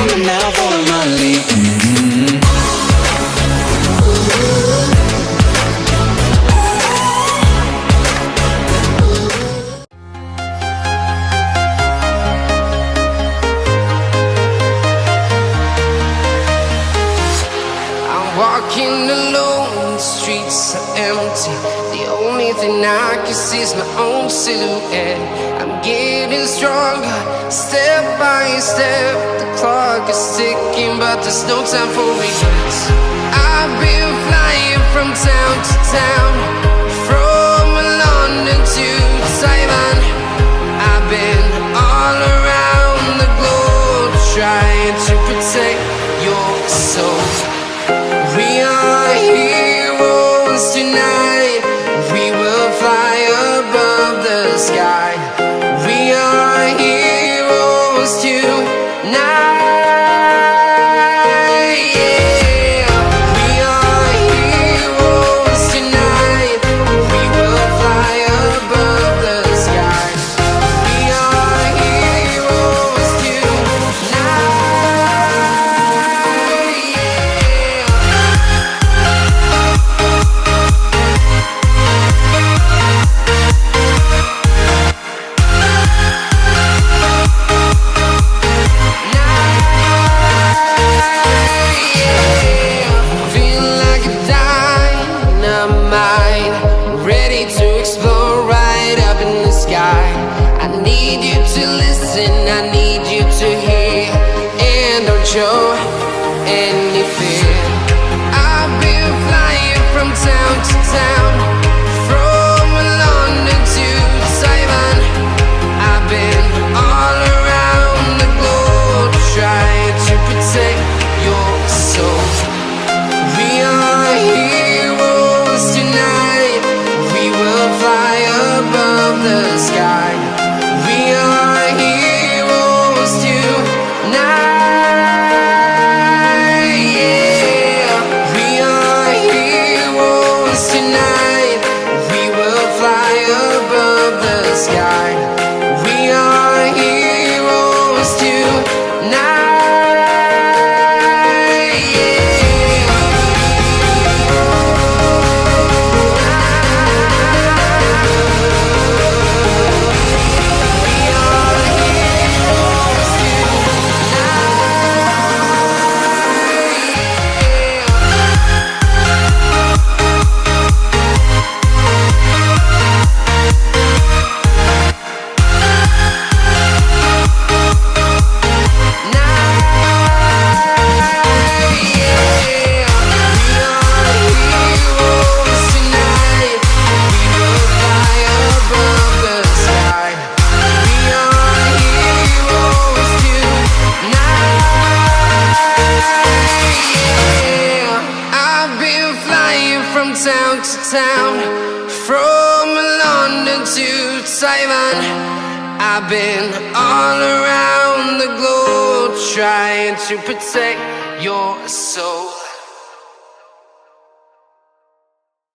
Come on now, follow my lead. Walking alone, the streets are empty. The only thing I can see is my own silhouette. I'm getting stronger, step by step. The clock is ticking, but there's no time for regrets. I've been flying from town to town, from London to Taiwan. I've been all around the globe, trying to protect your soul. We are heroes tonight. We will fly above the sky. We are heroes tonight. Yeah. We are heroes tonight. We will fly above the sky. We are heroes tonight. I need you to hear, and don't show any fear. I've been flying from town to town, from London to Taiwan. I've been all around the globe, trying to protect your soul. We are heroes tonight. We will fly above the sky. We are heroes tonight. Yeah. We are heroes tonight. We will fly above the sky. We are heroes tonight. Town to town, from London to Taiwan. I've been all around the globe, trying to protect your soul.